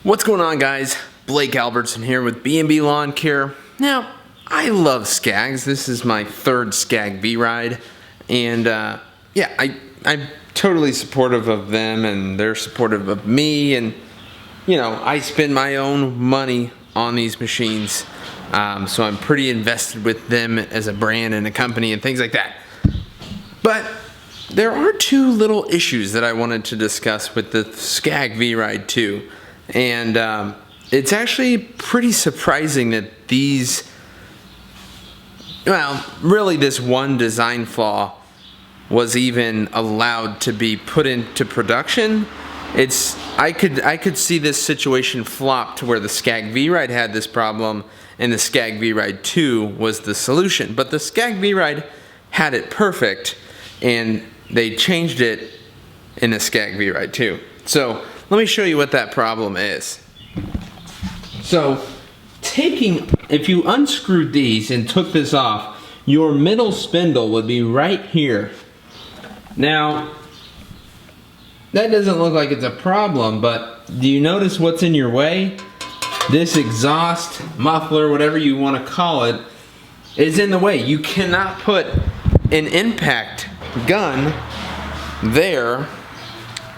What's going on, guys? Blake Albertson here with B&B Lawn Care. Now, I love Scags. This is my third Scag Vride, and I'm totally supportive of them, and they're supportive of me, and you know, I spend my own money on these machines, so I'm pretty invested with them as a brand and a company and things like that. But there are two little issues that I wanted to discuss with the Scag Vride 2. And it's actually pretty surprising that these, well, really this one design flaw was even allowed to be put into production. I could see this situation flop to where the Scag Vride had this problem and the Scag Vride 2 was the solution. But the Scag Vride had it perfect, and they changed it in the Scag Vride 2. So let me show you what that problem is. So if you unscrewed these and took this off, your middle spindle would be right here. Now, that doesn't look like it's a problem, but do you notice what's in your way? This exhaust, muffler, whatever you want to call it, is in the way. You cannot put an impact gun there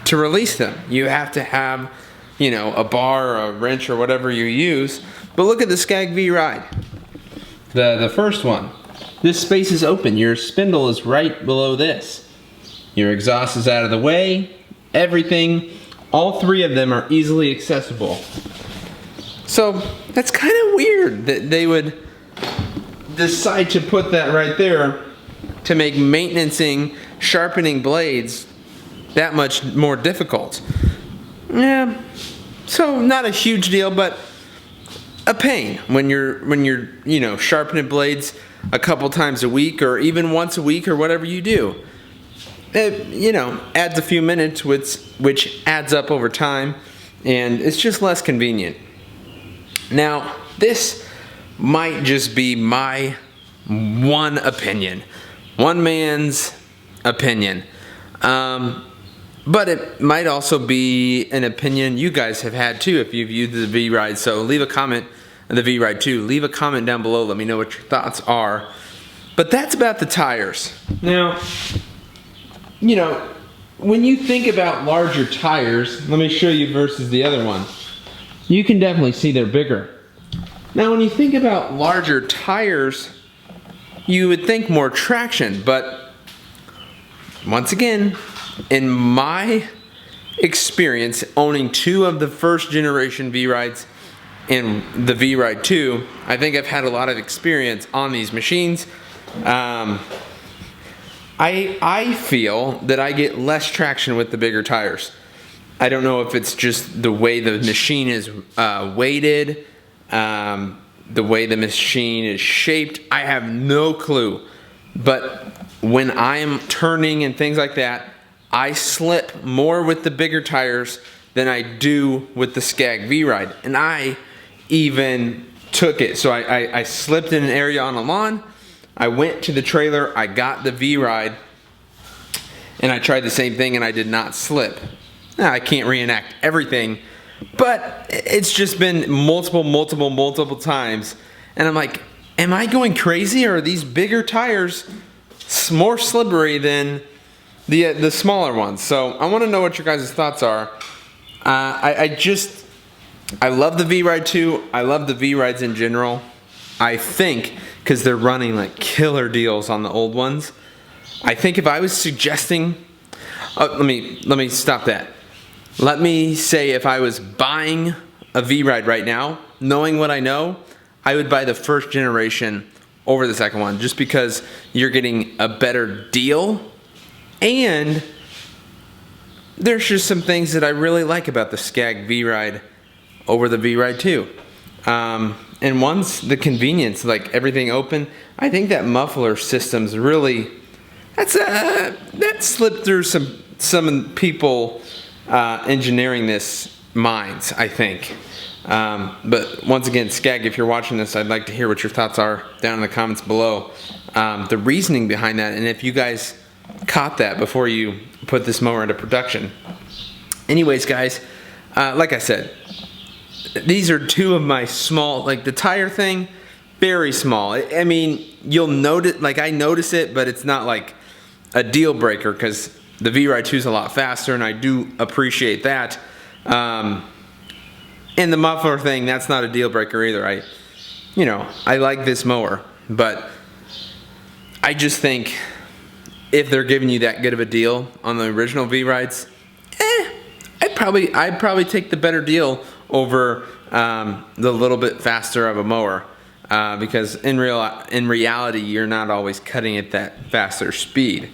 to release them. You have to have, you know, a bar or a wrench or whatever you use. But look at the Scag Vride, the first one. This space is open. Your spindle is right below this. Your exhaust is out of the way. Everything, all three of them are easily accessible. So that's kind of weird that they would decide to put that right there to make maintaining, sharpening blades that much more difficult. Yeah, so not a huge deal, but a pain when you're you know, sharpening blades a couple times a week or even once a week or whatever you do. It, you know, adds a few minutes, which adds up over time, and it's just less convenient. Now, this might just be my one opinion, one man's opinion. But it might also be an opinion you guys have had too if you've used the Vride. So leave a comment on the Vride 2. Leave a comment down below. Let me know what your thoughts are. But that's about the tires. Now, you know, when you think about larger tires, let me show you versus the other one. You can definitely see they're bigger. Now, when you think about larger tires, you would think more traction, but once again, in my experience owning two of the first generation Vrides and the Vride 2, I think I've had a lot of experience on these machines. I feel that I get less traction with the bigger tires. I don't know if it's just the way the machine is weighted, the way the machine is shaped. I have no clue. But when I am turning and things like that, I slip more with the bigger tires than I do with the Scag Vride. And I even took it. So I slipped in an area on a lawn. I went to the trailer. I got the Vride. And I tried the same thing and I did not slip. Now, I can't reenact everything. But it's just been multiple times. And I'm like, am I going crazy, or are these bigger tires more slippery than the smaller ones? So I want to know what your guys' thoughts are. I love the Vride 2. I love the Vrides in general. I think because they're running like killer deals on the old ones. I think if I was suggesting, let me stop that. Let me say if I was buying a Vride right now, knowing what I know, I would buy the first generation over the second one, just because you're getting a better deal. And there's just some things that I really like about the Scag Vride over the Vride 2. And one's the convenience, like everything open. I think that muffler system's really, that slipped through some people engineering this minds, I think. But once again, Scag, if you're watching this, I'd like to hear what your thoughts are down in the comments below. The reasoning behind that, and if you guys caught that before you put this mower into production. Anyways, guys, like I said, these are two of my small, like the tire thing, very small. I mean, you'll notice, like I notice it, but it's not like a deal breaker because the Vride 2 is a lot faster, and I do appreciate that. And the muffler thing, that's not a deal breaker either. I like this mower, but I just think if they're giving you that good of a deal on the original Vrides, I'd probably take the better deal over the little bit faster of a mower, because in reality you're not always cutting at that faster speed.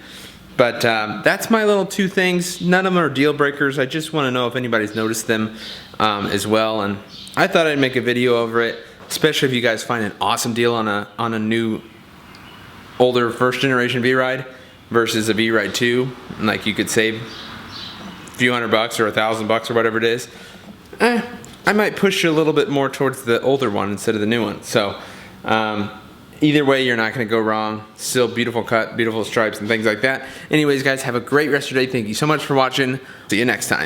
But that's my little two things. None of them are deal breakers. I just want to know if anybody's noticed them as well, and I thought I'd make a video over it, especially if you guys find an awesome deal on a new older first generation Vride versus a Vride 2, and like you could save a few $100 or $1,000 or whatever it is. I might push you a little bit more towards the older one instead of the new one. So either way, you're not going to go wrong. Still beautiful cut, beautiful stripes and things like that. Anyways, guys, have a great rest of your day. Thank you so much for watching. See you next time.